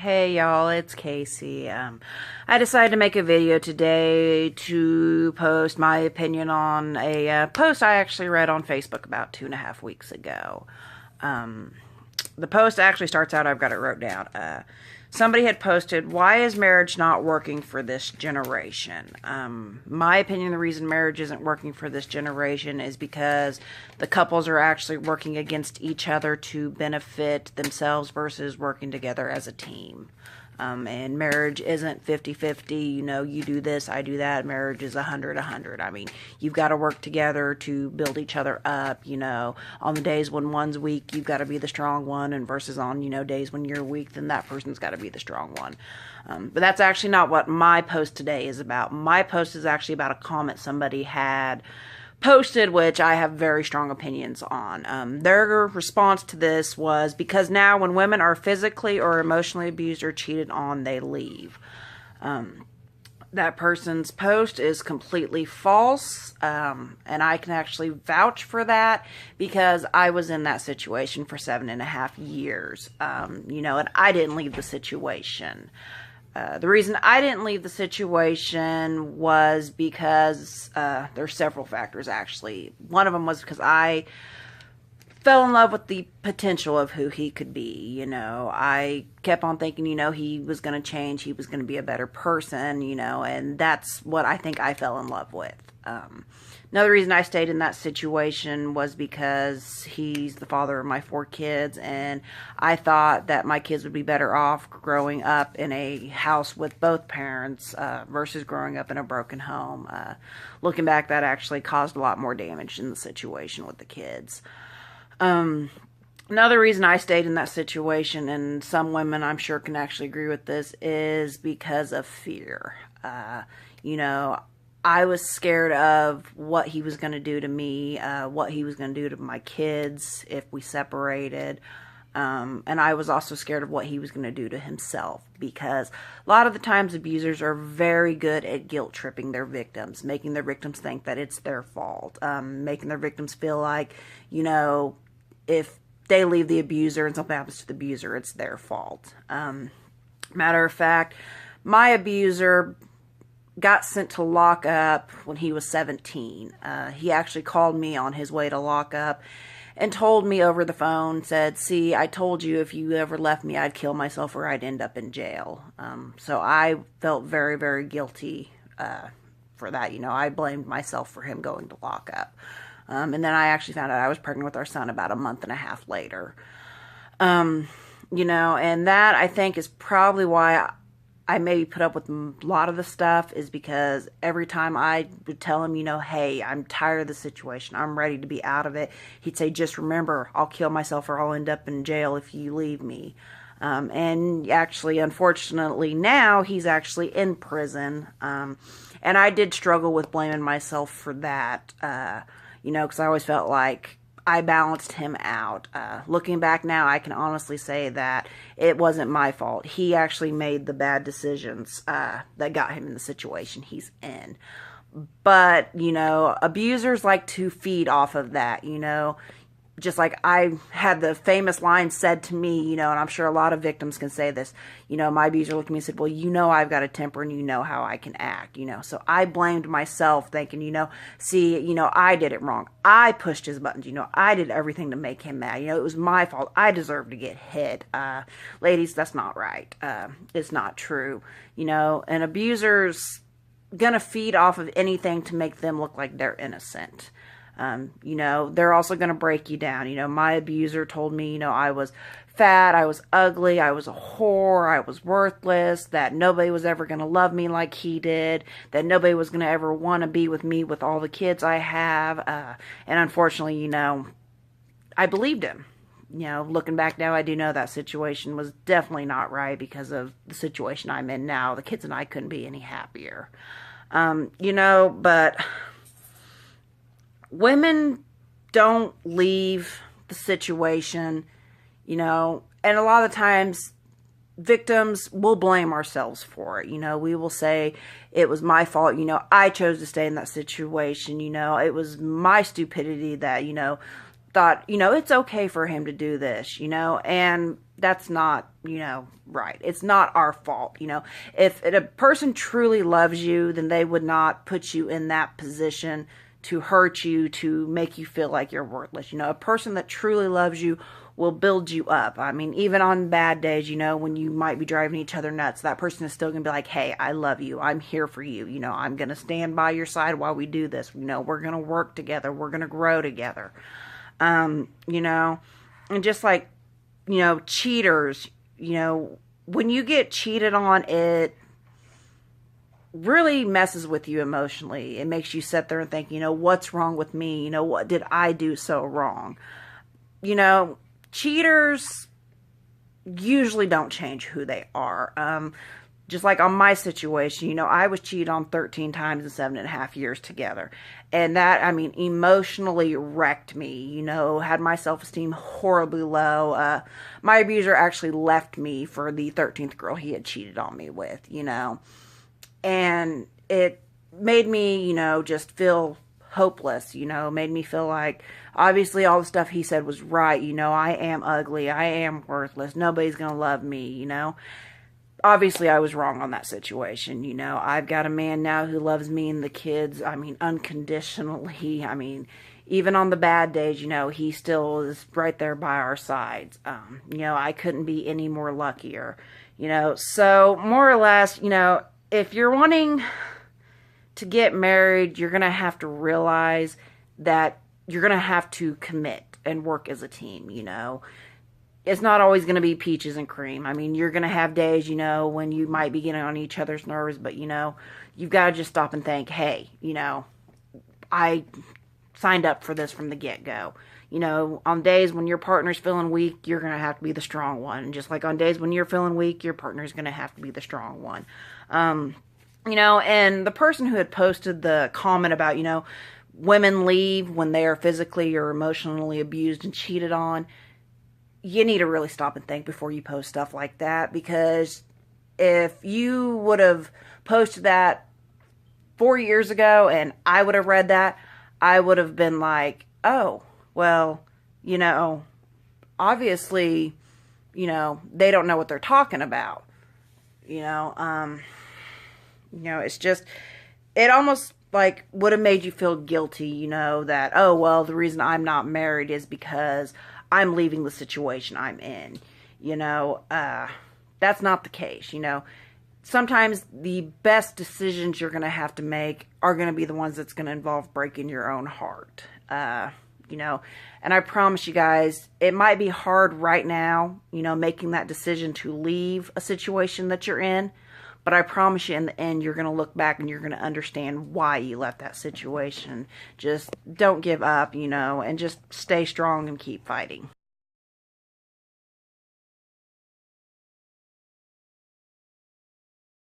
Hey y'all, it's Casey. I decided to make a video today to post my opinion on a post I actually read on Facebook about 2.5 weeks ago. The post actually starts out, I've got it wrote down. Somebody had posted, "Why is marriage not working for this generation?" My opinion, the reason marriage isn't working for this generation is because the couples are actually working against each other to benefit themselves versus working together as a team. And marriage isn't 50-50, you do this, I do that. Marriage is 100-100. I mean, you've got to work together to build each other up, On the days when one's weak, you've got to be the strong one, and versus on, days when you're weak, then that person's got to be the strong one. But that's actually not what my post today is about. My post is actually about a comment somebody had posted, which I have very strong opinions on. Their response to this was, because now when women are physically or emotionally abused or cheated on, they leave. That person's post is completely false, and I can actually vouch for that because I was in that situation for 7.5 years, and I didn't leave the situation. The reason I didn't leave the situation was because there's several factors, actually. One of them was because I fell in love with the potential of who he could be. I kept on thinking, he was going to change, he was going to be a better person, and that's what I think I fell in love with. Another reason I stayed in that situation was because he's the father of my 4 kids, and I thought that my kids would be better off growing up in a house with both parents versus growing up in a broken home. Looking back, that actually caused a lot more damage in the situation with the kids. Another reason I stayed in that situation, and some women I'm sure can actually agree with this, is because of fear. I was scared of what he was going to do to me, what he was going to do to my kids if we separated. And I was also scared of what he was going to do to himself, because a lot of the times abusers are very good at guilt tripping their victims, making their victims think that it's their fault, making their victims feel like, if they leave the abuser and something happens to the abuser, it's their fault. Matter of fact, my abuser got sent to lockup when he was 17. He actually called me on his way to lockup and told me over the phone, said, "See, I told you if you ever left me, I'd kill myself or I'd end up in jail." So I felt very, very guilty for that. I blamed myself for him going to lockup. And then I actually found out I was pregnant with our son about a month and a half later. And that, I think, is probably why I maybe put up with a lot of the stuff, is because every time I would tell him, "Hey, I'm tired of the situation, I'm ready to be out of it," he'd say, "Just remember, I'll kill myself or I'll end up in jail if you leave me." And actually, unfortunately, now he's actually in prison. And I did struggle with blaming myself for that, because I always felt like I balanced him out. Looking back now, I can honestly say that it wasn't my fault. He actually made the bad decisions that got him in the situation he's in. But, abusers like to feed off of that, Just like I had the famous line said to me, and I'm sure a lot of victims can say this, my abuser looked at me and said, "Well, I've got a temper and you know how I can act," So I blamed myself thinking, see, I did it wrong. I pushed his buttons, I did everything to make him mad. It was my fault. I deserved to get hit. Ladies, that's not right. It's not true. An abuser's gonna feed off of anything to make them look like they're innocent. They're also going to break you down. My abuser told me, I was fat, I was ugly, I was a whore, I was worthless, that nobody was ever going to love me like he did, that nobody was going to ever want to be with me with all the kids I have. And unfortunately, I believed him. Looking back now, I do know that situation was definitely not right because of the situation I'm in now. The kids and I couldn't be any happier. But women don't leave the situation, and a lot of times victims will blame ourselves for it. We will say, "It was my fault, I chose to stay in that situation, it was my stupidity that, thought, it's okay for him to do this, and that's not, right. It's not our fault. If a person truly loves you, then they would not put you in that position to hurt you, to make you feel like you're worthless. A person that truly loves you will build you up. I mean, even on bad days, when you might be driving each other nuts, that person is still going to be like, hey, I love you. I'm here for you. I'm going to stand by your side while we do this. We're going to work together. We're going to grow together. And just like, cheaters, when you get cheated on, it really messes with you emotionally. It makes you sit there and think, what's wrong with me? What did I do so wrong? Cheaters usually don't change who they are. Just like on my situation, I was cheated on 13 times in 7.5 years together. And that, emotionally wrecked me, had my self-esteem horribly low. My abuser actually left me for the 13th girl he had cheated on me with, And it made me, just feel hopeless, made me feel like, obviously all the stuff he said was right, I am ugly, I am worthless, nobody's gonna love me, Obviously I was wrong on that situation, I've got a man now who loves me and the kids, unconditionally, even on the bad days, he still is right there by our sides. I couldn't be any more luckier, so more or less, if you're wanting to get married, you're going to have to realize that you're going to have to commit and work as a team, It's not always going to be peaches and cream. You're going to have days, when you might be getting on each other's nerves, but, you've got to just stop and think, hey, I signed up for this from the get-go. On days when your partner's feeling weak, you're going to have to be the strong one. And just like on days when you're feeling weak, your partner's going to have to be the strong one. And the person who had posted the comment about, women leave when they are physically or emotionally abused and cheated on, you need to really stop and think before you post stuff like that, because if you would have posted that 4 years ago and I would have read that, I would have been like, oh, well, obviously, they don't know what they're talking about. It's just, it almost like would have made you feel guilty, that, oh, well, the reason I'm not married is because I'm leaving the situation I'm in. That's not the case, Sometimes the best decisions you're going to have to make are going to be the ones that's going to involve breaking your own heart. And I promise you guys, it might be hard right now, making that decision to leave a situation that you're in. But I promise you, in the end, you're going to look back and you're going to understand why you left that situation. Just don't give up, and just stay strong and keep fighting.